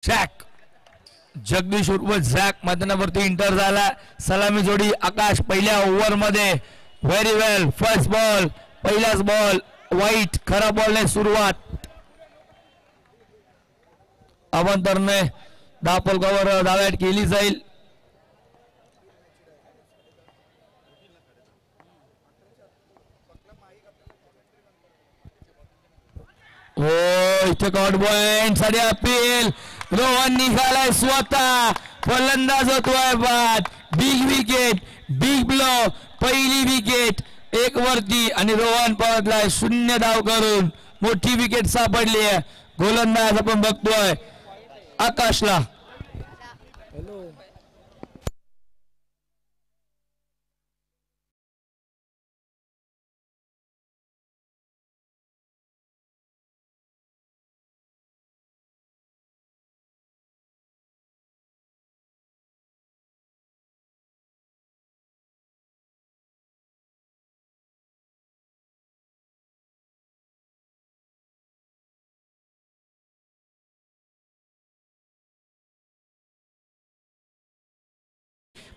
Zag Jagdish उर्फ zag मैदानावरती inter झाला. सलामी जोडी आकाश पहिल्या ओव्हर मध्ये व्हेरी वेल. फर्स्ट बॉल पहिलाच बॉल वाईट. खरा बॉलने सुरुवात. अवंतरने धावफलकावर धावॅट केली जाईल. हो इथे गॉड पॉइंट साठी अपील. रोहन निघालाय स्वतः. फलंदाज होतोय बाद. Big wicket big blow. पहिली विकेट एक वरती आणि रोहन परतलाय 0 धाव करून. मोठी विकेट सापडली आहे. गोलंदाज आपण बघतोय आकाशला.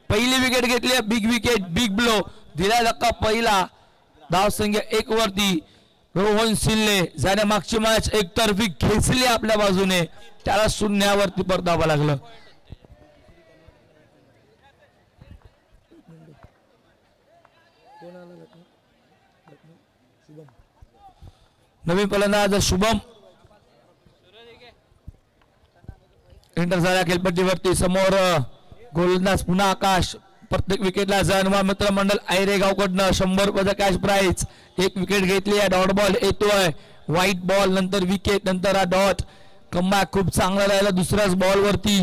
पहिली विकेट घेतली. बिग विकेट बिग ब्लो दिला धक्का पहिला. धाव संख्या 1 वरती. रोहन सिल्ले ज्याने मागची मॅच एकतर्फी खेचली आपल्या बाजूने त्याला 0 वरती परतावं लागलं. नवीन फलंदाज शुभम एंटर झाला खेळपट्टीवरती. समोर गोलंदाज पुन्हा आकाश. प्रत्येक विकेटला जनवा मित्र मंडळ आयरेगावकडनं 100 रुपयाचा कॅश प्राइज. एक विकेट घेतली आहे. डॉट बॉल येतोय. व्हाईट बॉल नंतर विकेट नंतर हा डॉट. कमबॅक खूप चांगला राहिला दुसऱ्याच बॉल वरती.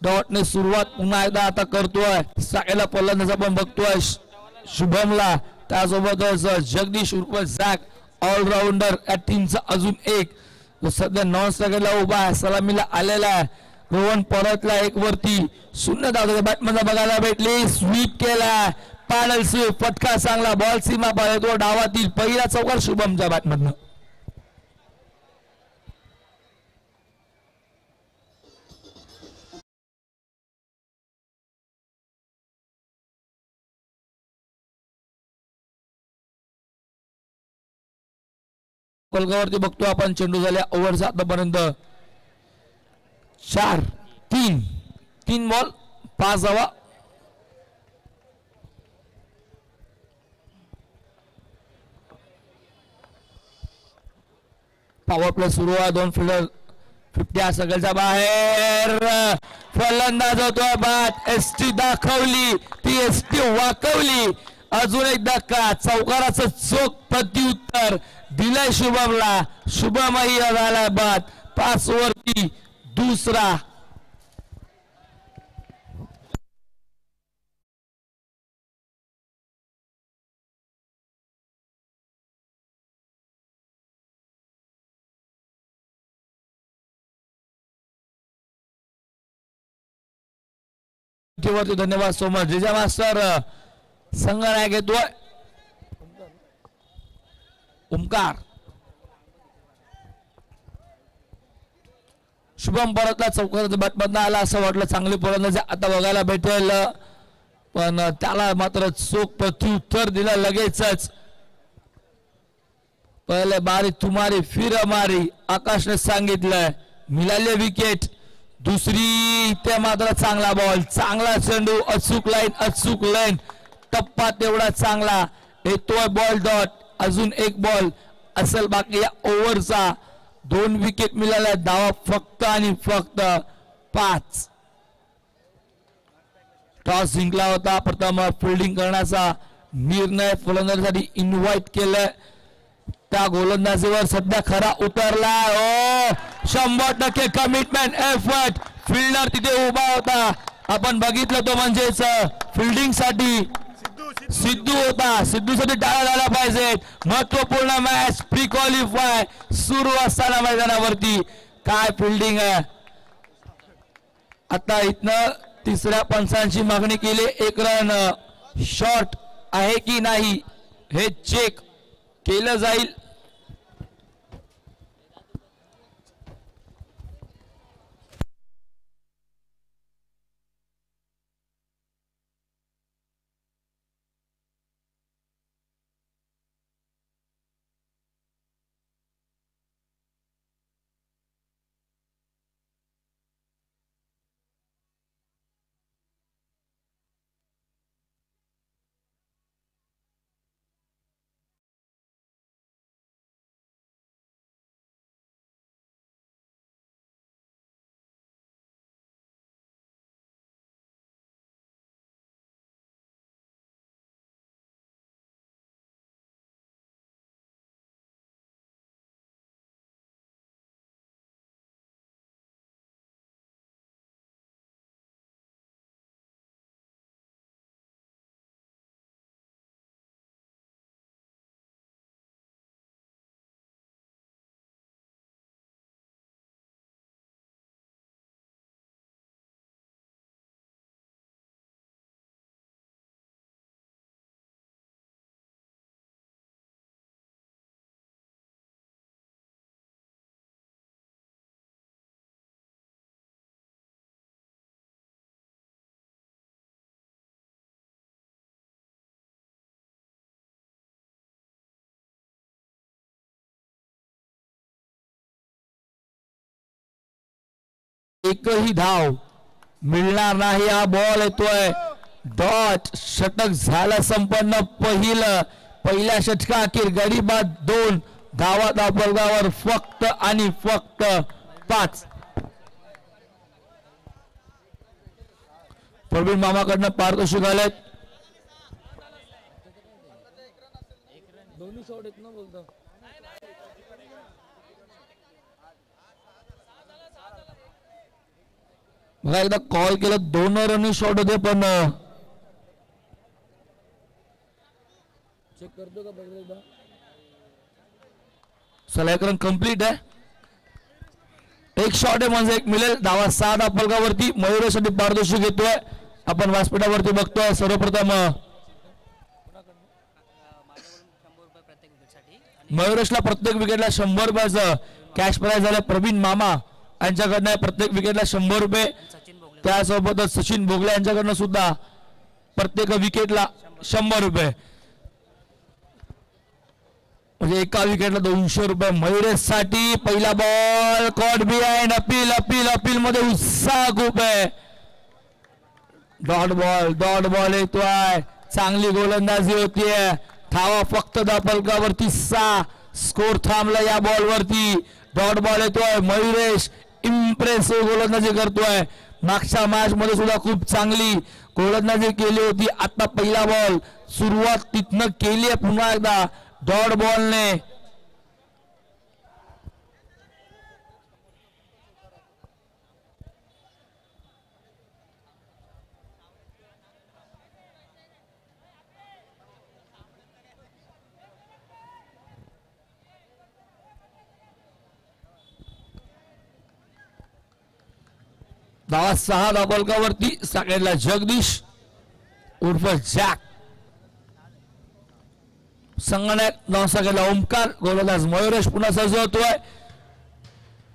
डॉटने सुरुवात पुन्हा एकदा आता करतोय. साकेला फलंदाज आपण बघतोय शुभमला. त्यासोबतच जगदीश उर्फ झॅक ऑलराऊंडर या टीमचा अजून एक सध्या नॉन स्ट्रायकरला उभा आहे. सलामीला आलेला आहे. रोहन परतला 1 वरती. 0 धाव बॅटमधून बघायला भेटली. स्वीप केला. Paddle sweep. फटका चांगला. बॉल सीमा पार येतो डावातील. पहिला चौकार शुभमच्या बॅटमधनं. कोलगावरती बघतो आपण. चेंडू झाल्या ओव्हरचा आतापर्यंत 4-3 बॉल 5 धावा. पॉवर प्ले सुरू आहे. 2 फिल्डर 50 सगळ्याच्या बाहेर. फलंदाज होतोय बाद. एसटी दाखवली ती एसटी वाकवली. अजून एक धक्का. चौकाराचं चोख प्रत्युत्तर दिलंय शुभमला. शुभमही झाला बाद. 5 वरती दुसरा. धन्यवाद सो मच. जिजा मास्टर संघ नाही घेतोय ओमकार. शुभम परतला. चौकाराच्या बॅटमधनं आला असं वाटलं. चांगली फलंदाजी आता बघायला भेटेल पण त्याला मात्र चोख प्रत्युत्तर दिलं लगेचच. पहिले बारी तुम्हारी फिर हमारी आकाशने सांगितलंय. मिळाले विकेट. दुसरी ते मात्र चांगला बॉल. चांगला चेंडू. अचूक लाईन टप्पा तेवढा चांगला येतोय. Ball dot. अजून एक बॉल असेल बाकी या ओव्हरचा. 2 विकेट मिळाल्या. धावा फक्त आणि फक्त 5. टॉस जिंकला होता. प्रथम फिल्डिंग करण्याचा निर्णय फलंदाजीसाठी इन्व्हाइट केलं. त्या गोलंदाजीवर सध्या खरा उतरला. 100% कमिटमेंट एफर्ट. फिल्डर तिथे उभा होता. आपण बघितलं तो म्हणजेच फिल्डिंग साठी सिद्धू होता. सिद्धूसाठी टाळा झाला पाहिजे. महत्वपूर्ण मॅच प्री क्वालिफाय सुरू असताना मैदानावरती काय फिल्डिंग आहे. आता इथनं तिसऱ्या पंचांची मागणी केली. 1 रन शॉट आहे की नाही हे चेक केलं जाईल. एकही धाव मिळणार नाही. हा बॉल येतोय डॉट. षटक झालं संपन्न. पहिल्या षटका अखेर गरीबात 2 धावा धावफलकावर फक्त आणि फक्त 5. प्रवीण मामाकडनं पारितोषिक आलेत. दोन्ही शॉट आहेत ना बोलतो. बघा एकदा कॉल केला 2 रन शॉट होते पण चेक करतो का बघ एकदा. चला एक रन कंप्लीट आहे. एक शॉट आहे म्हणजे एक मिळेल. धावा 6 धावफलकावरती. मयुरेशसाठी पारितोषिक घेतोय. आपण व्यासपीठावरती बघतोय. सर्वप्रथम मयुरेशला प्रत्येक विकेटला 100 रुपयाचं कॅश प्राइज झालं. प्रवीण मामा यांच्याकडनं प्रत्येक विकेटला 100 रुपये. त्यासोबतच सचिन भोगले यांच्याकडनं सुद्धा प्रत्येक विकेटला 100 रुपये. म्हणजे एका विकेटला 200 रुपये. मयुरेशसाठी पहिला ball caught behind. Appeal appeal appeal मध्ये उत्साह खूप आहे. डॉट बॉल येतोय. चांगली गोलंदाजी होतीये. धावा फक्त धावफलकावरती 6. स्कोर थांबला या बॉलवरती. डॉट बॉल येतोय. मयुरेश इम्प्रेसिव्ह गोलंदाजी करतोय. मागच्या मॅच मध्ये सुद्धा खूप चांगली गोलंदाजी केली होती. आता पहिला बॉल सुरुवात तिथनं केली आहे पुन्हा एकदा डॉट बॉलने. धावा 6 धावफलकावरती. सगळ्याला जगदीश उर्फ जॅक. संगणक नवसागेला ओमकार. गोलंदाज मयुरेश पुन्हा सजवतोय.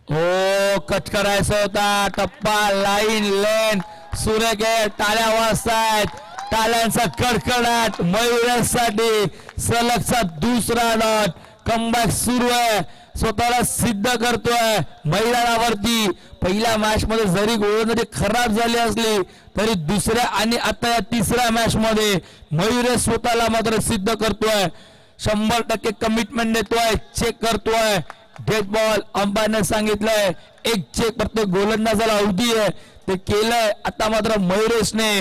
हो कट करायचा होता. टप्पा लाईन लेन सुरेख आहे. टाळ्या वाजतायत. टाळ्यांचा कडकडाट मयुरेशसाठी. सलगचा दुसरा डॉट. कमबॅक सुरू आहे. स्वतःला सिद्ध करतोय मैदानावरती. पहिल्या मॅच मध्ये जरी गोलंदाजी खराब झाली असली तरी दुसऱ्या आणि आता या तिसऱ्या मॅच मध्ये मयुरेश स्वतःला मात्र सिद्ध करतोय. 100% कमिटमेंट देतोय. चेक करतोय. डेड बॉल अंपायरने सांगितलंय. एक चेक प्रत्येक गोलंदाजाला अवधी आहे ते केलंय. आता मात्र मयुरेशने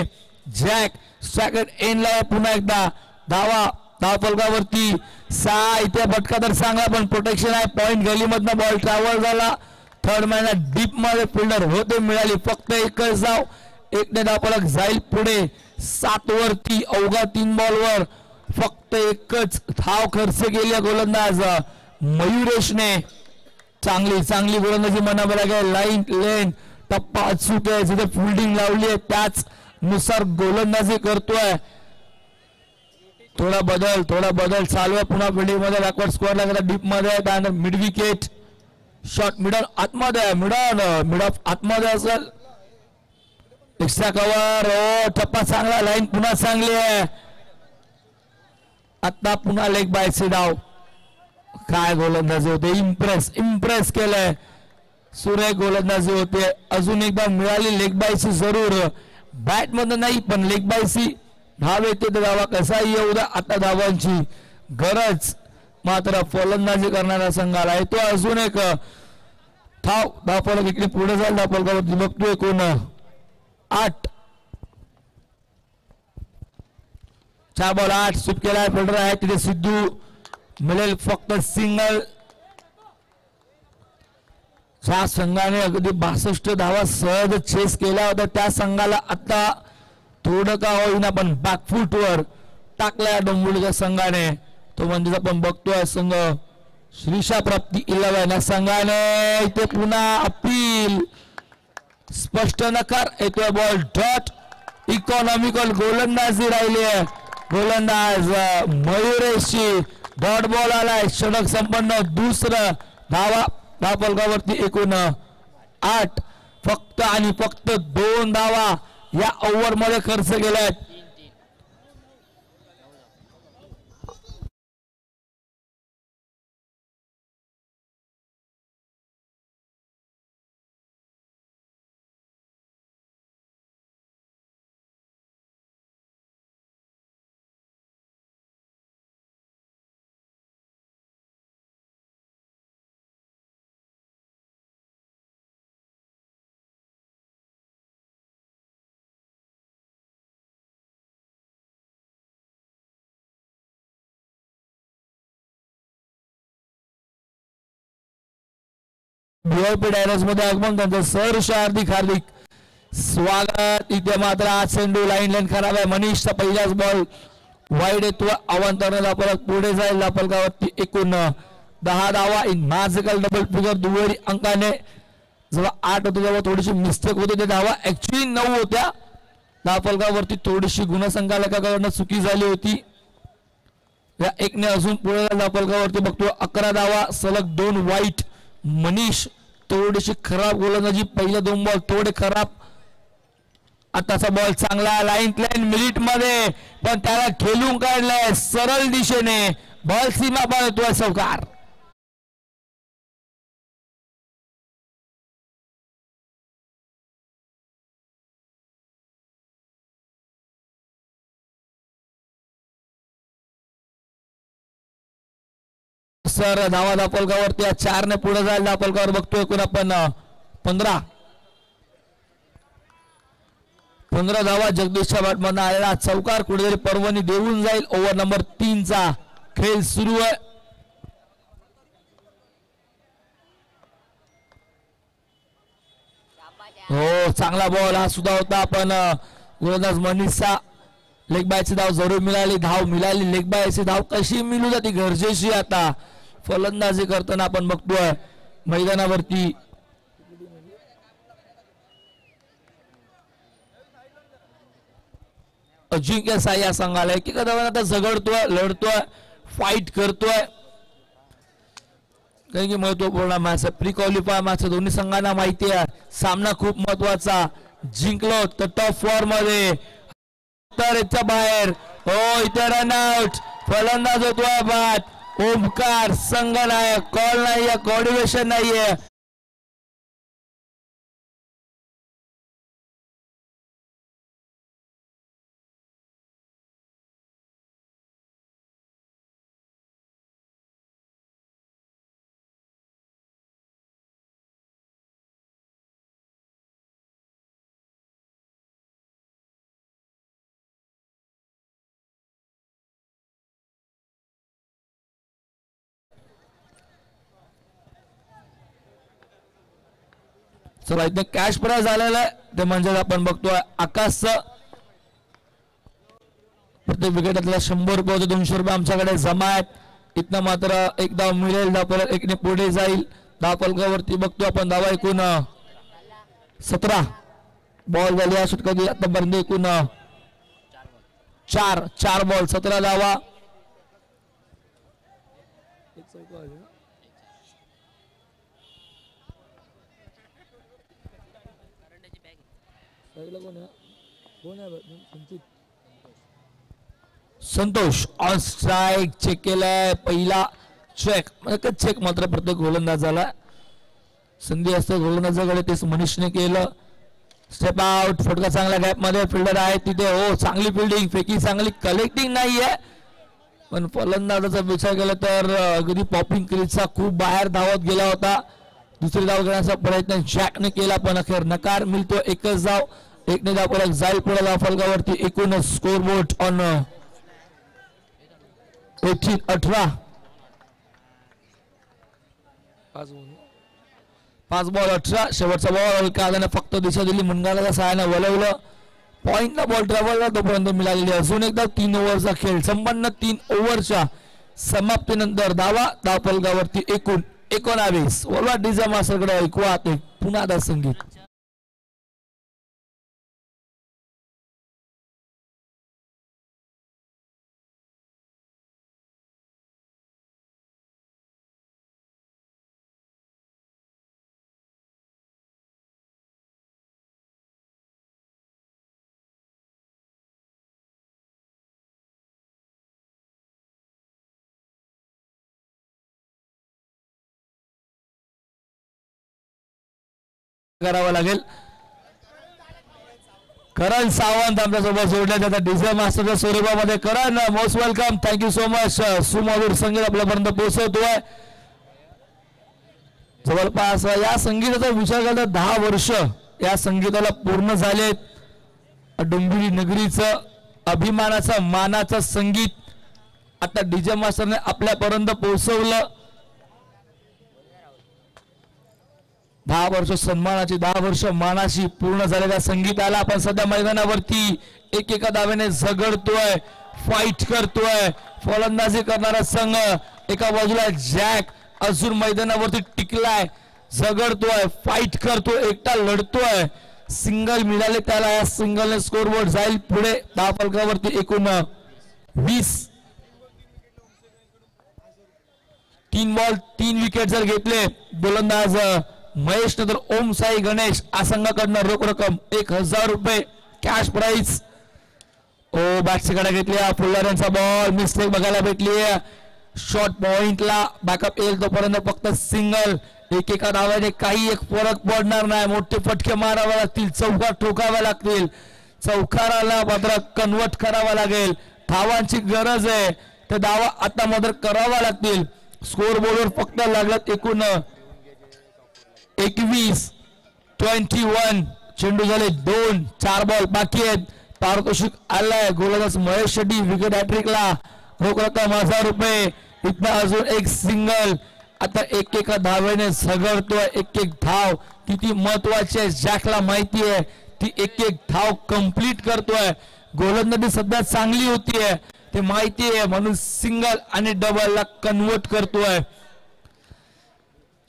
जॅक सेकंड एंडला पुन्हा एकदा धावा धावफलकावरती 6. इथे फटका तर चांगला पण प्रोटेक्शन आहे. पॉइंट गलीमधनं बॉल ट्रॅव्हल झाला. थर्ड मॅन डीप मध्ये फिल्डर होते मिळाली. फक्त एकच धाव. 1ने धावफलक जाईल पुढे. 7 वरती अवघा 3 बॉलवर फक्त एकच धाव खर्च केली गोलंदाज मयुरेशने. चांगली गोलंदाजी म्हणावं लागेल. लाईन लेन टप्पा अचूक आहे. जिथे फिल्डिंग लावली आहे त्याच नुसार गोलंदाजी करतोय. थोडा बदल चालू आहे. पुन्हा फिल्डिंग मध्ये बॅकवर्ड स्कोअर लागला. डीप मध्ये त्यानंतर मिड विकेट शॉट मिडल आतमध्ये. मिड ऑफ आतमध्ये असेल. Extra cover. हो टप्पा चांगला. लाईन पुन्हा चांगली आहे. आता पुन्हा लेग बायची धाव. काय गोलंदाजी होते. इम्प्रेस केलंय. सुरेख गोलंदाजी होते. अजून एकदा मिळाली लेग बायची जरूर. बॅट मध्ये नाही पण लेग बायची धाव येते तर धावा कसाही येऊ द्या. आता धावांची गरज मात्र फलंदाजी करणाऱ्या संघाला येतो. अजून एक धावफलक इकडे पुढे जाईल. धावफलकावरती बघतोय कोण 8. 4 बॉल 8 स्वीप केलाय. फिल्डर आहे तिथे सिद्धू. मिळेल फक्त सिंगल. ज्या संघाने अगदी 62 धावा सहज चेस केला होता त्या संघाला आता थोडं का होईना पण बॅकफूट वर टाकलाय डोंबिवलीच्या संघाने. तो म्हणजे आपण बघतोय संघ श्रीशा प्राप्ती 11 या संघाने. इथे पुन्हा अपील. स्पष्ट नकार. येतोय बॉल डॉट. इकॉनॉमिकल गोलंदाजी राहिली आहे. गोलंदाज मयुरेशची. डॉट बॉल आलाय. षटक संपन्न. दुसरं धावा धावफलकावरती एकूण 8. फक्त आणि फक्त 2 धावा या ओव्हर मध्ये खर्च केल्यात. VIP डायनर्स मध्ये आगमन त्यांचं सहर्ष हार्दिक स्वागत. इथे मात्र आज चेंडू लाईन खराब आहे. मनीषचा पहिलाच बॉल वाईड येतो. अवांतराने दापोल पुढे जाईल. दापोलगावरती एकूण 10 धावा इन मॅजिकल डबल फिगर दुहेरी अंकाने. जेव्हा 8 होते तेव्हा थोडीशी मिस्टेक होते. ते धावा ऍक्च्युअली 9 होत्या. दापोलगावरती थोडीशी गुणसंख्यालकाकडनं चुकी झाली होती. या एकने अजून पुढे दापोलगावरती बघतो 11 धावा सलग 2 वाईट. मनीष थोडीशी खराब गोलंदाजी. पहिले 2 बॉल थोडे खराब. आताचा बॉल चांगला लाईन मिनिट मध्ये पण त्याला खेळून काढलाय सरळ दिशेने. बॉल सीमा पार होतोय चौकार. सर धावा दापोलगावरती 4 ने पुढे जाईल. दापोलगावर बघतोय एकूण आपण 15 धावा. जगदीशच्या बॅटमधून आलेला चौकार कुठेतरी पर्वणी देऊन जाईल. ओव्हर नंबर 3 चा खेळ सुरू आहे. हो चांगला बॉल हा सुद्धा होता. पण गोलंदाज मनीषचा लेग बायची धाव जरूर मिळाली. धाव मिळाली. लेग बायची धाव कशी मिळू जाते गरजेची. आता फलंदाजी करताना आपण बघतोय मैदानावरती अजिंक्य साह्या संघाला की आता झगडतोय लढतोय फाईट करतोय. कारण की महत्वपूर्ण मॅच प्री क्वालिफाय मॅच दोन्ही संघांना माहिती आहे. सामना खूप महत्वाचा. जिंकलो तर टॉप 4 मध्ये तर याच्या बाहेर. हो इथे रनआउट. फलंदाज होतोय बाद. ओमकार संघ नाही. कॉल नाहीये. कोऑर्डिनेशन नाहीये. चला इथे कॅश प्राइज आलेलं आहे. ते म्हणजे आपण बघतोय आकाशचं प्रत्येक विकेटातला 100 रुपये होते. 200 रुपये आमच्याकडे जमा आहेत. इथनं मात्र एक धाव मिळेल. दापोल एकने पुढे जाईल. दापोलगावरती बघतो आपण धावा एकूण 17 बॉल झाली या षटकातील आतापर्यंत एकूण 4 बॉल 17 धावा. संतोष ऑन स्ट्राइक चेक केलाय. पहिला चेक मात्र प्रत्येक गोलंदाजाला संधी असते. गोलंदाजाकडे तेच मनीषने केलं. Step out. फटका चांगला गॅप मध्ये फिल्डर आहे तिथे. हो चांगली फिल्डिंग. फेकी चांगली. कलेक्टिंग नाहीये पण फलंदाजाचा विचार केला तर अगदी पॉपिंग क्रीजचा खूप बाहेर धावत गेला होता. दुसरी धाव घेण्याचा प्रयत्न जॅकने केला पण अखेर नकार मिळतो. एकच धाव. एकने धाव परत जाईल पुढे दापोलगावरती. एकूण स्कोर बोर्ड ऑन 18. 5 बॉल 18. शेवटचा बॉल कादाने फक्त दिशा दिली. मुनगालाच्या सहाय्याने वळवलं. पॉइंटला बॉल ट्रॅव्हलला तोपर्यंत मिळालेली. अजून एकदा 3 ओव्हरचा खेळ संपन्न. 3 ओव्हरच्या समाप्तीनंतर धावा दापोलगावरती एकूण 19. वरवा डीजे मास्टरकडे ऐकूया ते पुन्हा दा संगीत. करावं लागेल. करण सावंत आमच्यासोबत जोडण्यात येतात डीजे मास्टरच्या स्वरूपामध्ये. Karan most welcome. Thank you so much. सुमधुर संगीत आपल्यापर्यंत पोहोचवतोय. जवळपास या संगीताचा विचार केला तर 10 वर्ष या संगीताला पूर्ण झालेत. डोंबिवली नगरीचं अभिमानाचं मानाचं संगीत आता डीजे मास्टरने आपल्यापर्यंत पोहोचवलं. 10 वर्ष सन्मानाची 10 वर्ष मानाची पूर्ण झालेल्या संगीताला आपण सध्या मैदानावरती एकेका दाव्याने झगडतोय, फाईट करतोय. फलंदाजी करणारा संघ एका बाजूला जॅक अजून मैदानावरती टिकलाय, झगडतोय, फाईट करतोय, एकटा लढतोय. सिंगल मिळाले त्याला, या सिंगलने स्कोरबोर्ड जाईल पुढे. धावफलकावरती एकूण 20. 3 बॉल 3 विकेट जर घेतले गोलंदाज महेश नंतर ओम साई गणेश या संघाकडनं रोख रक्कम 1000 रुपये कॅश प्राइस. ओ बॅटची कडा घेतली, फुल्लाऱ्यांचा बॉल मिस्टेक बघायला भेटली. शॉर्ट पॉइंटला बॅकअप येईल तोपर्यंत फक्त सिंगल. एकेका धावाने काही एक फरक पडणार नाही, मोठे फटके मारावे लागतील, चौकार ठोकावे लागतील, चौकाराला मात्र कन्वर्ट करावा लागेल. धावांची गरज आहे, ते धावा आता मात्र करावा लागतील. स्कोर बोर्डवर फक्त लागलात एकूण 21. 21 चेंडू झाले 2, 4 बॉल बाकी आहेत. पारितोषिक आलाय गोलंदाज महेश शेट्टी विकेट हॅट्रिकला, रोख रक्कम 1000 रुपये. इथं अजून एक सिंगल. आता एकेका धावेने झगडतोय, एक धाव किती महत्वाची आहे जॅकला माहिती आहे. ती एक धाव कंप्लीट करतोय. गोलंदाजी सध्या चांगली होतीये ते माहिती आहे, म्हणून सिंगल आणि डबल ला कन्वर्ट करतोय.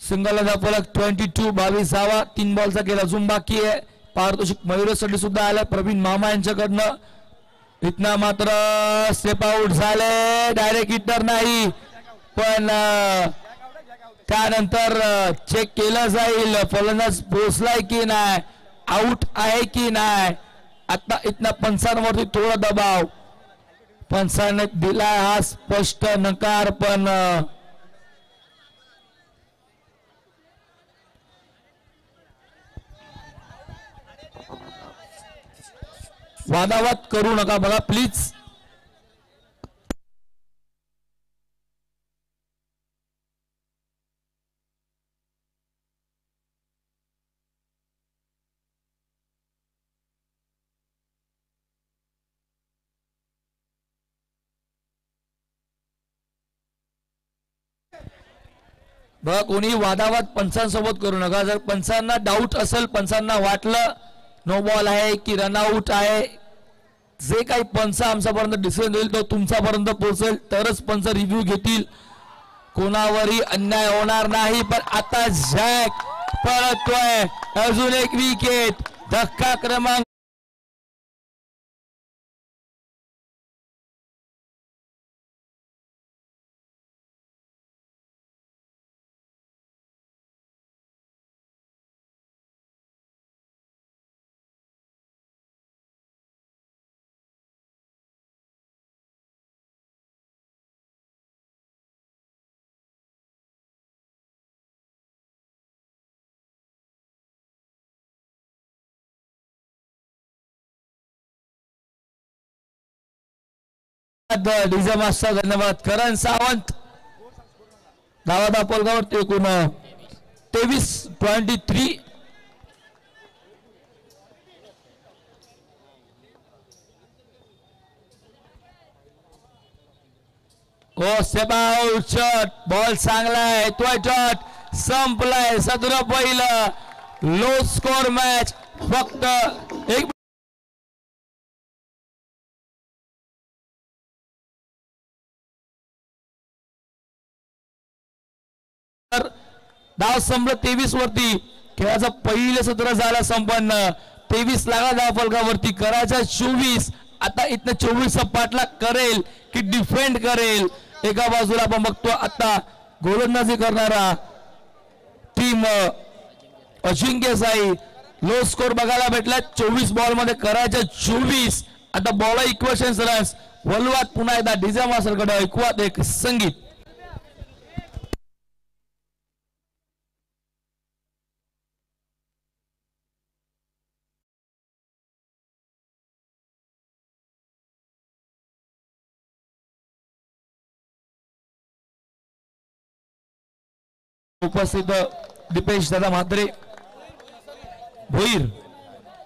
सिंगलला धावफलक 22. 22 3 बॉलचा खेळ अजून बाकी आहे. पारितोषिक मयुरेसाठी सुद्धा आलाय प्रवीण मामा यांच्याकडनं. इथनं मात्र स्टेप आउट झाले, डायरेक्ट हिटर नाही, पण त्यानंतर चेक केलं जाईल फलंदाज पोहोचलाय की नाही, आउट आहे की नाही. आता इथनं पंचांवरती थोडा दबाव, पंचाने दिलाय हा स्पष्ट नकार, पण वादावाद करू नका बघा प्लीज. बघा कोणी वादावाद पंचांसोबत करू नका. जर पंचांना डाऊट असेल, पंचांना वाटलं नो बॉल आहे की रनआउट आहे, जे काही पंच आमच्यापर्यंत डिसिजन देईल तो तुमच्यापर्यंत पोहोचेल, तरच पंच रिव्ह्यू घेतील. कोणावरही अन्याय होणार नाही. पण आता जॅक पळतोय, अजून एक विकेट. धक्का क्रमांक डीजे मास्टर धन्यवाद. करण सावंत धावा दापोलगावर एकूण 23-23. ओ स्टेप आउट शॉट, बॉल चांगलाय, तो शॉट संपलाय. 17 पहिलं, लो स्कोर मॅच. फक्त एक धाव संपलं 23 वरती. खेळाचा पहिले सत्र झाला संपन्न. 23 लागला धाव फलकावरती, करायचा 24. आता इथनं 24 पाठलाग करेल की डिफेंड करेल. एका बाजूला आपण बघतो आता गोलंदाजी करणारा टीम अजिंक्य साई. लो स्कोर बघायला भेटला 24 बॉल मध्ये, करायच्या 24. आता बॉल इक्वेशन्स रन्स. वलवाद पुन्हा एकदा डीजे मास्टरकडे ऐकूयात एक संगीत. उपस्थित दीपेश दादा म्हात्रे भोईर,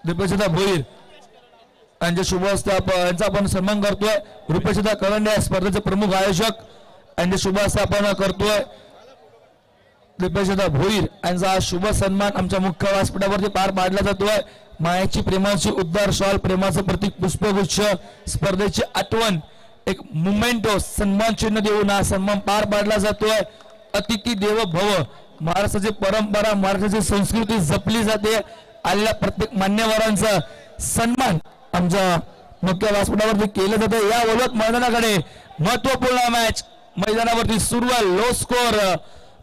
दीपेश दादा भोईर यांच्या शुभ हस्ते यांचा आपण सन्मान करतोय. रुपेश दादा करंडे स्पर्धेचे प्रमुख आयोजक यांच्या शुभ हस्ते आपण करतोय. दिपेश भोईर यांचा शुभ सन्मान आमच्या मुख्य व्यासपीठावरती पार पाडला जातोय. मायाची प्रेमाची उद्धार शॉल, प्रेमाचं प्रतीक पुष्पगुच्छ, स्पर्धेची आठवण, एक मुमेंटो सन्मान चिन्ह देऊन हा सन्मान पार पाडला जातोय. अतिथी देव भव, महाराष्ट्राची परंपरा, महाराष्ट्राची संस्कृती जपली जाते. आलेल्या प्रत्येक मान्यवरांचा सन्मान आमच्या मुख्य व्यासपीठावरती केलं जातं. या वलवत मैदानाकडे महत्वपूर्ण मॅच मैदानावरती सुरू आहे. लो स्कोर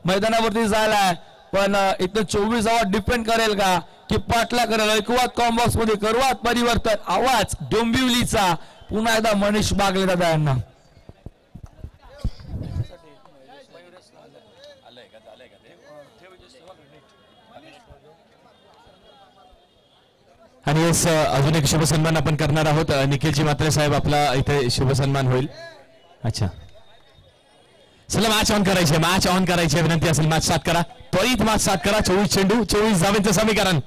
मैदानावरती झालाय, पण इथं 24 आवाज डिपेंड करेल का की पाटला करेल. ऐकवात कॉम्बॉक्स मध्ये करुवात परिवर्तन, आवाज डोंबिवलीचा पुन्हा एकदा मनीष बागले दादा यांना. आणि यस अजून एक शुभसन्मान आपण करणार आहोत. निखिलजी मात्रे साहेब आपला इथे शुभसन्मान होईल. अच्छा चला मॅच ऑन करायचे, मॅच ऑन करायचे विनंती असेल मॅच स्टार्ट करा, त्वरित मॅच स्टार्ट करा. 24 चेंडू 24 धावांचं समीकरण.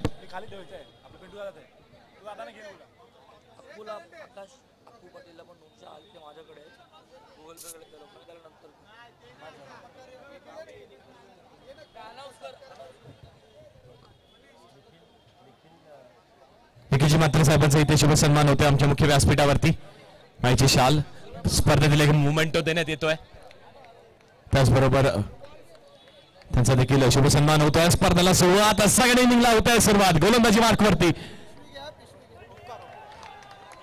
निखिलजी मात्रे साहेबांचा इथे शुभ सन्मान होते आमच्या मुख्य व्यासपीठावरती. माहिती शाल स्पर्धेतील एक मुवमेंटो देण्यात येतोय, त्याचबरोबर त्यांचा देखील शुभ सन्मान होतोय. स्पर्धेला सुरुवात सगळे इनिंगला होत आहे सुरुवात. गोलंदाजी मार्कवरती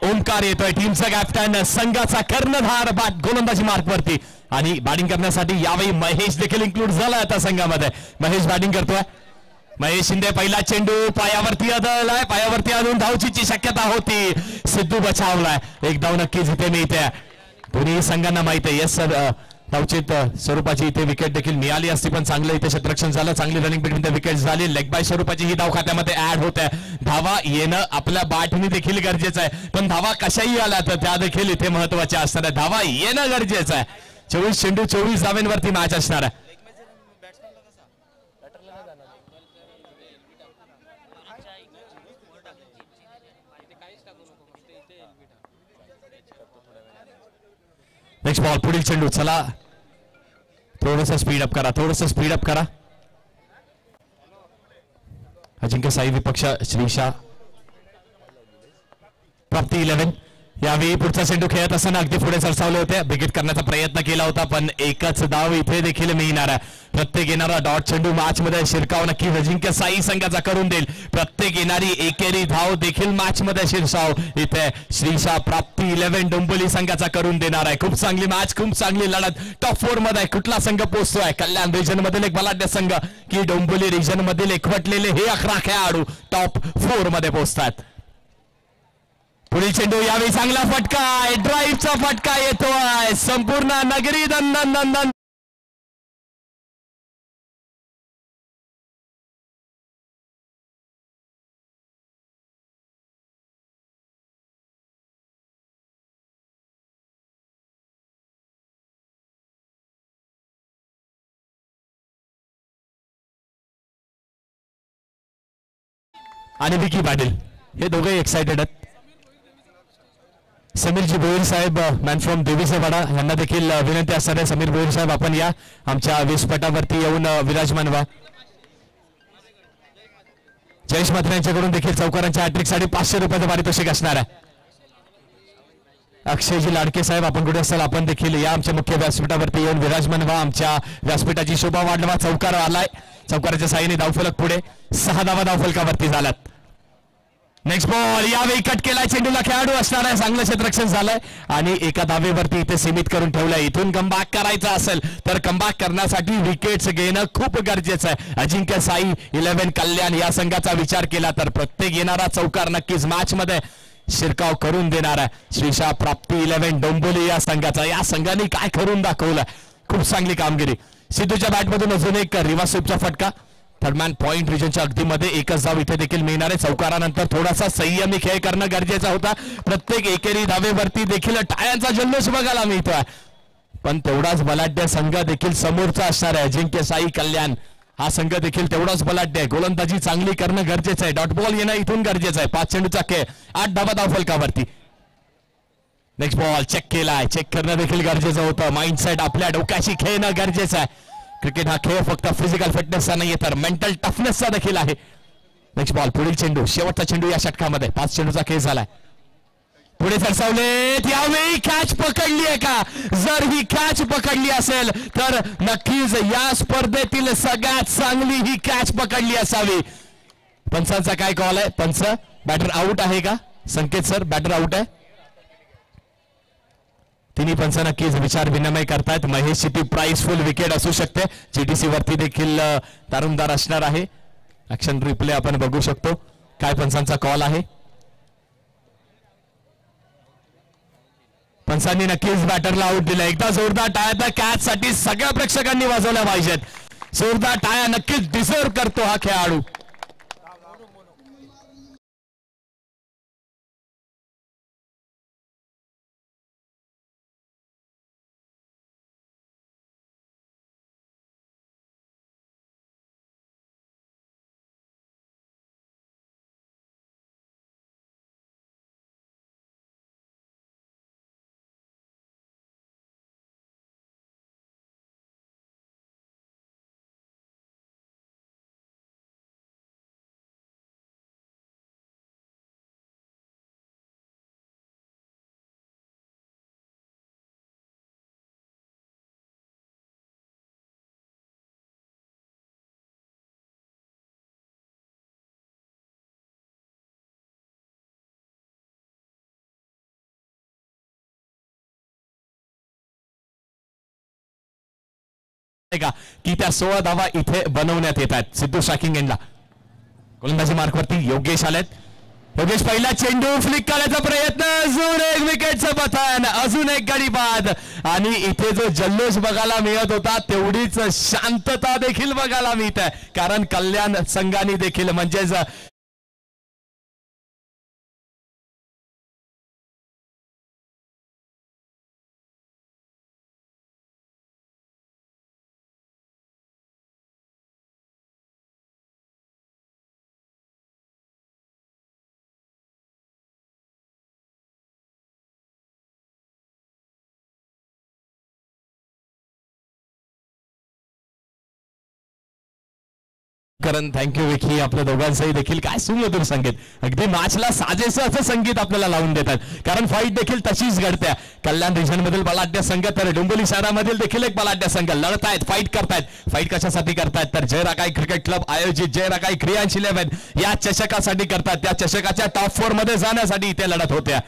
ओमकार येतोय, टीमचा कॅप्टन, संघाचा कर्णधार बॅट गोलंदाजी मार्कवरती. आणि बॅटिंग करण्यासाठी यावेळी महेश देखील इन्क्लूड झाला आता संघामध्ये. महेश बॅटिंग करतोय. महेश शिंदे पहिला चेंडू पायावरती आदळलाय, पायावरती आणून धावचीची शक्यता होती. सिद्धू बचावलाय, एक धाव नक्कीच इथे मिळते. दोन्ही संघांना माहिती आहे यस सर धावचित स्वरूपाची इथे विकेट देखील मिळाली असती, पण चांगलं इथे क्षेत्ररक्षण झालं, चांगली रनिंग बिटवीन द विकेट झाली. लेग बाय स्वरूपाची ही धाव खात्यामध्ये ऍड होत आहे. धावा येणं आपल्या बॅटनी देखील गरजेचं आहे, पण धावा कशाही आल्या तर त्या देखील इथे महत्वाच्या असणार आहे. धावा येणं गरजेचं आहे. 24 चेंडू 24 धावांवरती मॅच असणार आहे. नेक्स्ट बॉल, पुढील चेंडू. चला थोडंसं स्पीड अप करा, थोडंसं स्पीड अप करा. अजिंक्य साई विपक्ष श्रीशा प्राप्ती 11. यावेळी पुढचा चेंडू खेळत असताना अगदी पुढे सरसावले होते, विकेट करण्याचा प्रयत्न केला होता, पण एकच धाव इथे देखील मिळणार आहे. प्रत्येक येणारा डॉट चेंडू मॅच मध्ये शिरकाव नक्की अजिंक्य साई संघाचा करून देईल. प्रत्येक येणारी एकेरी धाव देखील मॅच मध्ये शिरसाव इथे श्रीशा प्राप्ती 11 डोंबिवली संघाचा करून देणार आहे. खूप चांगली मॅच, खूप चांगली लढत. टॉप 4 मध्ये कुठला संघ पोहोचतोय? कल्याण रिजन मधील एक बलाढ्य संघ की डोंबिवली रिजन मधील एकवटलेले हे 11 खेळाडू टॉप 4 मध्ये पोहोचतात. पुढील चेंडू यावेळी चांगला फटका आहे, ड्राईव्हचा फटका येतोय. संपूर्ण नगरी दंदन दंदन. आणि विकी पाटील हे दोघे एक्साइटेड आहेत. समीरजी भोईर साहेब मॅन फ्रॉम देवीसेवाडा यांना देखील विनंती असणार आहे. समीर भोईर साहेब आपण या आमच्या व्यासपीठावरती येऊन विराजमान व्हा. जयेश मात्रे यांच्याकडून देखील चौकारांच्या हॅट्रिक साठी 500 रुपयाचं पारितोषिक असणार आहे. अक्षयजी लाडके साहेब आपण कुठे असाल आपण देखील या आमच्या मुख्य व्यासपीठावरती येऊन विराजमान व्हा. आमच्या व्यासपीठाची शोभा वाढवा. चौकार आलाय, चौकाराच्या साहाय्याने धावफलक पुढे 6 धावा धावफलकावरती झाल्यात. नेक्स्ट बॉल यावेळी कट केलाय, चेंडूला खेळाडू असणार आहे. चांगलं क्षेत्ररक्षण झालंय आणि एका धावेवरती इथे सीमित करून ठेवलंय. इथून कमबॅक करायचं असेल तर कमबॅक करण्यासाठी विकेट्स घेणं खूप गरजेचं आहे. अजिंक्य साई 11 कल्याण या संघाचा विचार केला तर प्रत्येक येणारा चौकार नक्कीच मॅच मध्ये शिरकाव करून देणार आहे. श्रीशा प्राप्ती 11 डोंबिवली या संघाचा, या संघाने काय करून दाखवलं, खूप चांगली कामगिरी. सिद्धूच्या बॅटमधून अजून एक रिव्हर्स स्वीपचा फटका. थर्डमॅन पॉइंट रिजनच्या अगदीमध्ये एकच धाव इथे देखील मिळणार आहे. चौकारानंतर थोडासा संयमी खेळ करणं गरजेचा होता. प्रत्येक एकेरी धावेवरती देखील टाळ्यांचा जल्लोष बघायला मिळतोय, पण तेवढाच बलाढ्य संघ देखील समोरचा असणार आहे. अजिंक्य साई कल्याण हा संघ देखील तेवढाच बलाढ्य आहे. गोलंदाजी चांगली करणं गरजेचं आहे. डॉट बॉल येणं इथून गरजेचं आहे. 5 चेंडूचा खेळ, 8 धावा धावफलकावरती. नेक्स्ट बॉल चेक केलाय, चेक करणं देखील गरजेचं होतं. माइंडसेट आपल्या डोक्याशी खेळणं गरजेचं आहे. क्रिकेट हा खेळ फक्त फिजिकल फिटनेसचा नाहीये तर मेंटल टफनेसचा देखील आहे. नेक्स्ट बॉल, पुढील चेंडू, शेवटचा चेंडू या षटकामध्ये. 5 चेंडूचा खेळ झालाय. पुढे सरसावलेत, यावेळी कॅच पकडली आहे का? जर ही कॅच पकडली असेल तर नक्कीच या स्पर्धेतील सगळ्यात चांगली ही कॅच पकडली असावी. पंचांचा काय कॉल आहे? पंच, बॅटर आउट आहे का? संकेत सर, बॅटर आउट आहे. तिन्ही पंच नक्कीच विचार विनिमय करतायत. महेशची ती प्राइसफुल विकेट असू शकते. जीटीसी वरती देखील दारुमदार असणार आहे. ऍक्शन रिप्ले आपण बघू शकतो. काय पंचांचा कॉल आहे? पंचांनी नक्कीच बॅटरला आउट दिलं. एकदा जोरदार टाळ्या तर कॅच साठी सगळ्या प्रेक्षकांनी वाजवल्या पाहिजेत. जोरदार टाळ्या नक्कीच डिझर्व करतो हा खेळाडू. की त्या 16 धावा इथे बनवण्यात येत आहेत. सिद्धू शॉकिंग एंडला गोलंदाजी मार्कवरती योगेश आलेत. योगेश पहिला चेंडू फ्लिक करायचा प्रयत्न, अजून एक विकेटचं पतन, अजून एक गडी बाद. आणि इथे जो जल्लोष बघायला मिळत होता तेवढीच शांतता देखील बघायला मिळत आहे. कारण कल्याण संघाने देखील म्हणजेच करण, थँक्यू विकी. आपल्या दोघांचंही देखील काय सुमधुर संगीत, अगदी मॅचला साजेसं असं संगीत आपल्याला लावून देतात. कारण फाईट देखील तशीच घडते. कल्याण रिजन मधील बलाढ्य संघ तर डोंबिवली शहरामधील देखील एक बलाढ्य संघ लढतायत, फाईट करतायत. फाईट कशासाठी करतायत तर जय राकाई क्रिकेट क्लब आयोजित जय राकाई क्रियांश 11 या चषकासाठी करतात. त्या चषकाच्या टॉप 4 मध्ये जाण्यासाठी इथे लढत होत्या.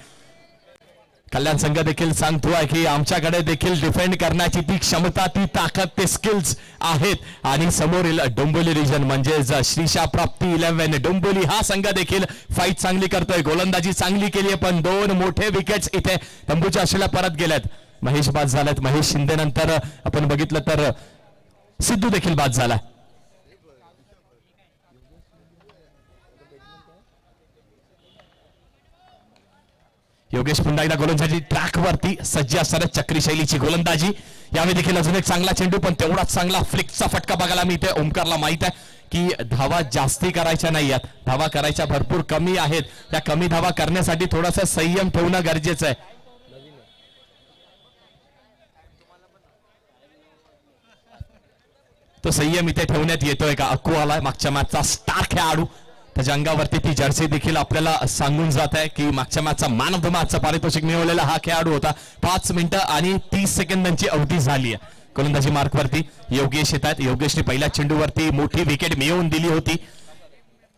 कल्याण संघ देखील सांगतोय की आमच्याकडे देखील डिफेंड करण्याची ती क्षमता, ती ताकद, ते स्किल्स आहेत. आणि समोरील डोंबिवली रिजन म्हणजेच श्रीशा प्राप्ती 11 डोंबिवली हा संघ देखील फाईट चांगली करतोय. गोलंदाजी चांगली केली आहे पण 2 मोठे विकेट्स इथे तंबूच्या आशेला परत गेल्यात. महेश बाद झालेत. महेश शिंदे नंतर आपण बघितलं तर सिद्धू देखील बाद झाला. योगेश पुन्हा एकदा गोलंदाजी ट्रॅक वरती सज्ज असणाऱ्या चक्री शैलीची गोलंदाजी. यावेळी देखील अजून एक चांगला चेंडू पण तेवढाच चांगला फ्लिकचा फटका बघायला मिळते. ओमकारला माहित आहे की धावा जास्ती करायच्या नाही आहेत, धावा करायच्या भरपूर कमी आहेत. त्या कमी धावा करण्यासाठी थोडासा संयम ठेवणं गरजेचं आहे. तो संयम इथे ठेवण्यात येतोय का? अक्कू आलाय, मागच्या मॅचचा स्टार खेळाडू. त्याच्या अंगावरती ती जर्सी देखील आपल्याला सांगून जात आहे की मागच्या मॅचचा मॅन ऑफ द मॅचचा पारितोषिक मिळवलेला हा खेळाडू होता. 5 मिनिटं आणि 30 सेकंदांची अवधी झाली आहे. गोलंदाजी मार्कवरती योगेश येत आहेत. योगेशने पहिल्या चेंडूवरती मोठी विकेट मिळवून दिली होती.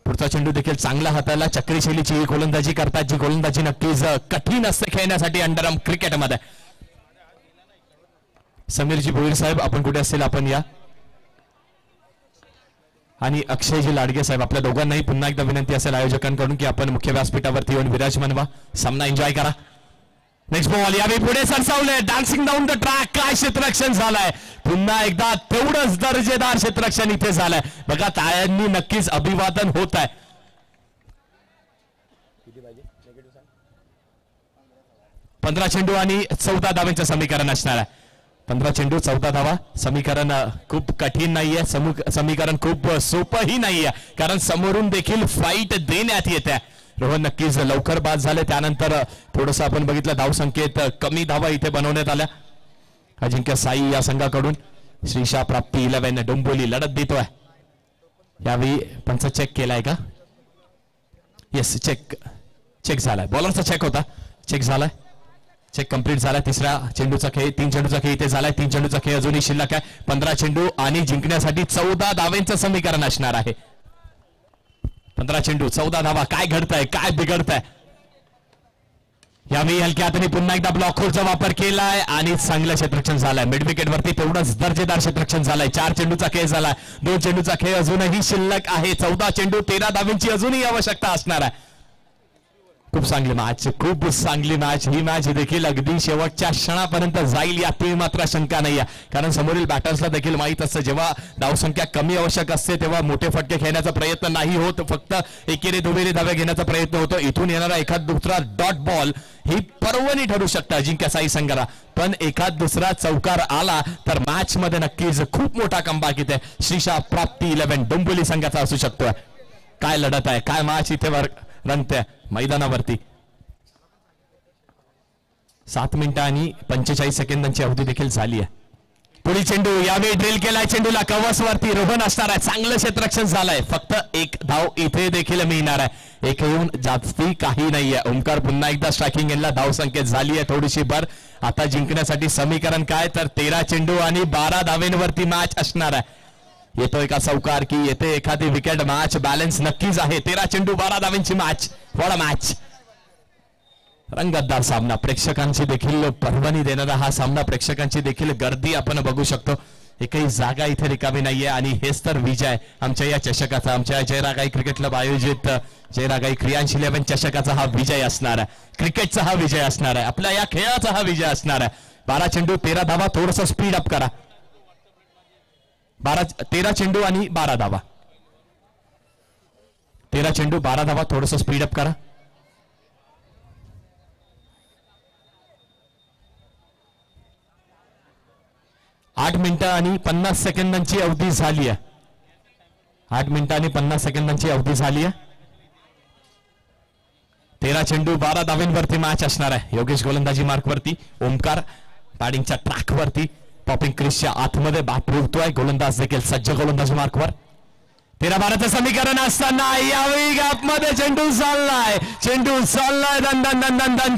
पुढचा चेंडू देखील चांगला हाताला चक्री शैलीची ही गोलंदाजी करतात, जी गोलंदाजी नक्कीच कठीण असते खेळण्यासाठी अंडरआर्म क्रिकेटमध्ये. समीरजी भोईर साहेब आपण कुठे असतील आपण या. आणि अक्षयजी लाडगे साहेब आपल्या दोघांनाही पुन्हा एकदा विनंती असेल आयोजकांकडून की आपण मुख्य व्यासपीठावरती येऊन विराजमान व्हा, सामना एन्जॉय करा. नेक्स्ट बॉल यावेळी पुढे सरसावले, डान्सिंग डाऊन द ट्रॅक. काय क्षेत्ररक्षण झालंय, पुन्हा एकदा तेवढंच दर्जेदार क्षेत्ररक्षण इथे झालंय. बघा टाळ्यांनी नक्कीच अभिवादन होत आहे. 15 चेंडू आणि 14 धावांचं समीकरण असणार आहे. 15 चेंडू 14 धावा. समीकरण खूप कठीण नाहीये, समीकरण खूप सोपंही नाहीये कारण समोरून देखील फाईट देण्यात येते. रोहन नक्कीच लवकर बाद झाले. त्यानंतर थोडंसं आपण बघितलं धाव संख्येत कमी धावा इथे बनवण्यात आल्या. अजिंक्य साई या संघाकडून श्रीशा प्राप्ती 11 डोंबिवली लढत देतोय. यावेळी पंच चेक केलाय का? येस, चेक झालाय. बॉलरचा चेक होता, चेक झालाय, चेक कंप्लीट झालाय. तिसऱ्या चेंडूचा खेळ, 3 चेंडूचा खेळ इथे झालाय. 3 चेंडूचा खेळ अजूनही शिल्लक आहे. 15 चेंडू आणि जिंकण्यासाठी 14 धावेंचं समीकरण असणार आहे. 15 चेंडू 14 धावा. काय घडतंय, काय बिघडतंय? यावेळी हलक्या हाताने पुन्हा एकदा ब्लॉक होलचा वापर केलाय आणि चांगलं क्षेत्ररक्षण झालंय. मिड विकेट वरती तेवढंच दर्जेदार क्षेत्ररक्षण झालंय. 4 चेंडूचा खेळ झालाय. 2 चेंडूचा खेळ अजूनही शिल्लक आहे. 14 चेंडू 13 धावेंची अजूनही आवश्यकता असणार आहे. खूप चांगली मॅच, खूप चांगली मॅच. ही मॅच देखील अगदी शेवटच्या क्षणापर्यंत जाईल यातील मात्र शंका नाही आहे. कारण समोरील बॅटर्सला देखील माहित असतं जेव्हा धावसंख्या कमी आवश्यक असते तेव्हा मोठे फटके खेळण्याचा प्रयत्न नाही होत, फक्त एकेरी दुहेरी धावे घेण्याचा प्रयत्न होतो. इथून येणारा एखाद दुसरा डॉट बॉल ही पर्वणी ठरू शकतं अजिंक्य संघाला. पण एखाद दुसरा चौकार आला तर मॅच मध्ये नक्कीच खूप मोठा कमबॅक इथे श्रीशा प्राप्ती 11 डोंबिवली संघाचा असू शकतोय. काय लढत आहे, काय मॅच इथे रंगते मैदानावरती. 7 मिनिटं आणि 45 सेकंदांची अवधी देखील झाली आहे. पुढील चेंडू यावेळी ड्रिल केलाय. चेंडूला कव्हर्स वरती रोहन असणार आहे. चांगलं क्षेत्ररक्षण झालंय. फक्त 1 धाव इथे देखील मिळणार आहे. 1 येऊन जास्ती काही नाहीये. ओमकार पुन्हा एकदा स्ट्रायकिंग एंडला धाव संख्येत झाली आहे थोडीशी भर. आता जिंकण्यासाठी समीकरण काय तर 13 चेंडू आणि 12 धावेंवरती मॅच असणार आहे. येतोय का चौकार की येते एखादी विकेट? मॅच बॅलन्स नक्कीच आहे. 13 चेंडू 12 धावेंची मॅच. What a match. रंगतदार सामना. प्रेक्षकांची देखील पर्वणी देणारा हा सामना. प्रेक्षकांची देखील गर्दी आपण बघू शकतो. एकही जागा इथे रिकामी नाहीये आणि हेच तर विजय आमच्या या चषकाचा, आमच्या जयरागाई क्रिकेट क्लब आयोजित जयरागाई क्रियांश 11 चषकाचा हा विजय असणार आहे. क्रिकेटचा हा विजय असणार आहे. आपल्या या खेळाचा हा विजय असणार आहे. 12 चेंडू 13 धावा. थोडस स्पीड अप करा. 13 चेंडू आणि 12 धावा. 13 चेंडू 12 धावा. थोडस स्पीड अप करा. आठ मिनिटं आणि 50 सेकंदांची अवधी झाली आहे. 8 मिनिटं आणि 50 सेकंदांची अवधी झाली आहे. 13 चेंडू 12 धावेंवरती मॅच असणार आहे. योगेश गोलंदाजी मार्कवरती, ओमकार बॅटिंगच्या ट्रॅकवरती, पॉपिंग क्रिसच्या आतमध्ये बॅट रोवतोय. गोलंदाज देखील सज्ज गोलंदाजी मार्कवर. 13-12चं समीकरण असताना यावेळी गॅपमध्ये चेंडू चाललाय. चेंडू चाललाय. दन दन दन दन दन.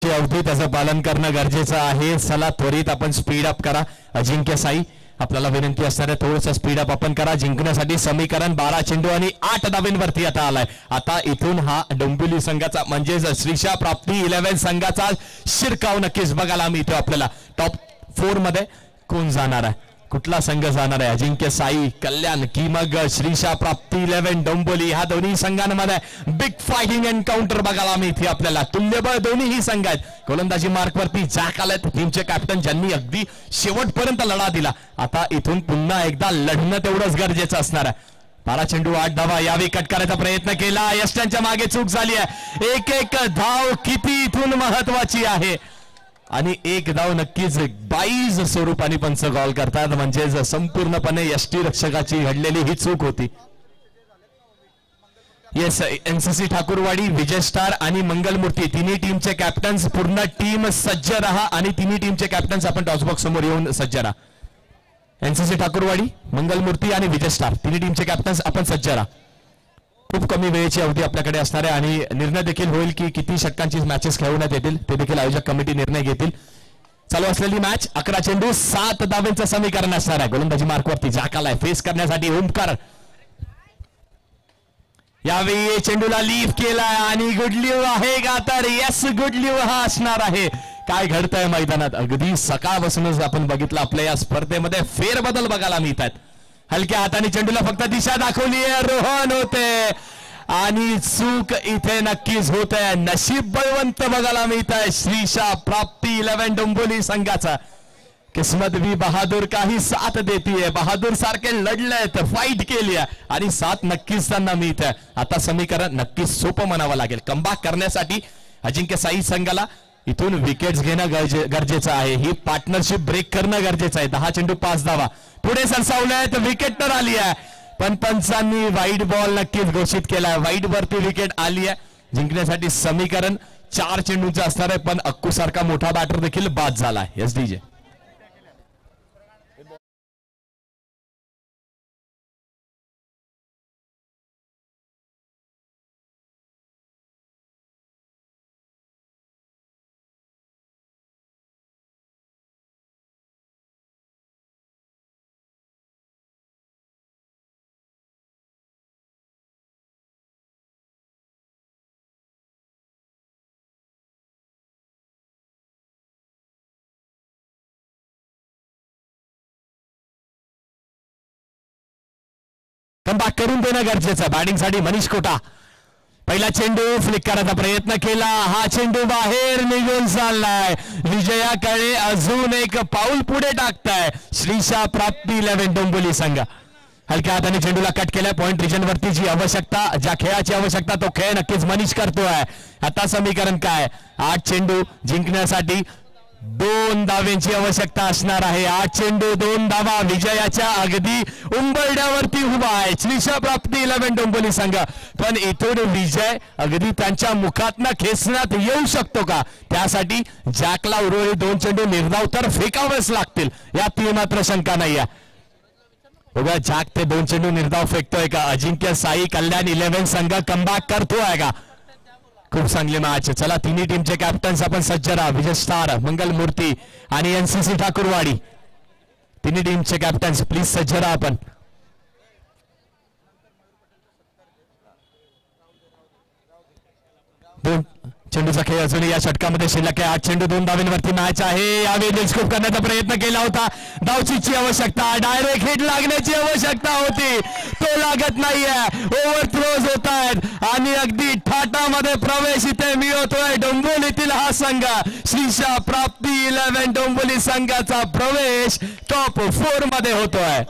अवधी त्याचं पालन करणं गरजेचं आहे. चला त्वरित आपण स्पीड अप करा. अजिंक्य साई आपल्याला विनंती असणार आहे थोडंसं स्पीड अप आपण करा. जिंकण्यासाठी समीकरण 12 चेंडू आणि 8 धावेंवरती आता आलाय. आता इथून हा डोंबिवली संघाचा म्हणजेच श्रीशा प्राप्ती 11 संघाचा शिरकाव नक्कीच बघायला मिळतो आपल्याला. टॉप 4 मध्ये कोण जाणार आहे, कुठला संघ जाणार आहे? अजिंक्य साई कल्याण की मग श्रीशा प्राप्ती 11 डोंबिवली. ह्या दोन्ही संघांमध्ये बिग फायटिंग एन्काउंटर बघायला मिळते आपल्याला. तुल्यबळ दोन्ही संघ आहेत. गोलंदाजी मार्कवरती जॅक आलेत, टीमचे कॅप्टन ज्यांनी अगदी शेवटपर्यंत लढा दिला. आता इथून पुन्हा एकदा लढणं तेवढंच गरजेचं असणार आहे. 12 चेंडू 8 धावा. यावेळी कट करायचा प्रयत्न केला. यष्टांच्या मागे चूक झाली आहे. एक धाव किती इथून महत्वाची आहे आणि 1 धाव नक्कीच 22 स्वरूपाने पंच कॉल करतात. म्हणजेच संपूर्णपणे यष्टी रक्षकाची घडलेली ही चूक होती. येस, एनसीसी ठाकूरवाडी, विजय स्टार आणि मंगलमूर्ती तिन्ही टीमचे कॅप्टन्स. पूर्ण टीम सज्ज राहा आणि तिन्ही टीमचे कॅप्टन्स आपण टॉसबॉक्स समोर येऊन सज्ज राहा. एनसीसी ठाकूरवाडी, मंगलमूर्ती आणि विजय स्टार तिन्ही टीमचे कॅप्टन्स आपण सज्ज राहा. खूप कमी वेळेची अवधी आपल्याकडे असणार आहे आणि निर्णय देखील होईल की किती षटकांची मॅचेस खेळवण्यात येतील ते देखील आयोजक कमिटी निर्णय घेतील. चालू असलेली मॅच 11 चेंडू 7 धावेंचं समीकरण असणार आहे. गोलंदाजी मार्कवरती जाकालाय फेस करण्यासाठी ओमकार. यावेळी चेंडूला लीव केलाय आणि गुड लिव्ह आहे का तर येस गुड लिव्ह हा असणार आहे. काय घडतंय मैदानात अगदी सकाळपासूनच आपण बघितलं आपल्या या स्पर्धेमध्ये फेरबदल बघायला मिळतात. हलक्या हाताने चेंडूला फक्त दिशा दाखवली आहे. रोहन होते आणि चूक इथे नक्कीच होत आहे. नशीब बळवंत बघायला मिळत आहे श्रीशा प्राप्ती 11 डोंबिवली संघाचा. किस्मत भी बहादूर काही साथ देती है. बहादूर सारखे लढलेत, फाईट केली आहे आणि साथ नक्कीच त्यांना मिळत आहे. आता समीकरण नक्कीच सोपं म्हणावं लागेल. कमबॅक करण्यासाठी अजिंक्य साई संघाला इथून विकेट्स घेणं गरजेचं आहे. ही पार्टनरशिप ब्रेक करणं गरजेचं आहे. 10 चेंडू 5 धावा पुढे सरसावले तर विकेट तर आली आहे, पण पंचांनी वाईड बॉल नक्कीच घोषित केलाय. वाईड वरती विकेट आली आहे. जिंकण्यासाठी समीकरण 4 चेंडूंचं असणार आहे, पण अक्कू सारखा मोठा बॅटर देखील बाद झाला. एसडीजे कमबॅक करून देणं गरजेचं. बॅटिंगसाठी मनीष कोटा पहिला चेंडू फ्लिक करायचा प्रयत्न केला. हा चेंडू बाहेर निघून चाललाय. विजयाकडे अजून एक पाऊल पुढे टाकताय श्रीशा प्राप्ती 11 डोंबिवली संघ. हलक्या हाताने चेंडूला कट केलाय. पॉइंट रिजन वरती जी आवश्यकता, ज्या खेळाची आवश्यकता तो खेळ नक्कीच मनीष करतोय. आता समीकरण काय? 8 चेंडू जिंकण्यासाठी 2 धाव्यांची आवश्यकता असणार आहे. 8 चेंडू 2 धावा. विजयाच्या अगदी उंबरड्यावरती उभा आहे श्रीशा प्राप्ती 11 डोंबिवली संघ. पण इथून विजय अगदी त्यांच्या मुखातनं खेचण्यात येऊ शकतो का? त्यासाठी जॅकला उर्वरित 2 चेंडू निर्धाव तर फेकावेच लागतील, यात मात्र शंका नाही आहे. बघा जॅक ते 2 चेंडू निर्धाव फेकतोय का? अजिंक्य साई कल्याण 11 संघ कमबॅक करतोय का? खूप चांगली मॅच. चला तिन्ही टीमचे कॅप्टन्स आपण सज्ज राहा. विजय स्टार, मंगल मूर्ती आणि एनसीसी ठाकूरवाडी, तिन्ही टीमचे कॅप्टन्स प्लीज सज्ज राहा. आपण दोन चेंडूचा खेळ अजूनही या षटकामध्ये शिल्लक आहे. 8 चेंडू 2 धावांवरती मॅच आहे. यावेळी स्कोप करण्याचा प्रयत्न केला होता. धावचीची आवश्यकता, डायरेक्ट हिट लागण्याची आवश्यकता होती, तो लागत नाहीये. ओव्हर थ्रोज होत आहेत आणि अगदी ठाटामध्ये प्रवेश इथे मिळतोय. डोंबिवलीतील हा संघ श्रीशा प्राप्ती 11 डोंबिवली संघाचा प्रवेश टॉप 4 मध्ये होतोय.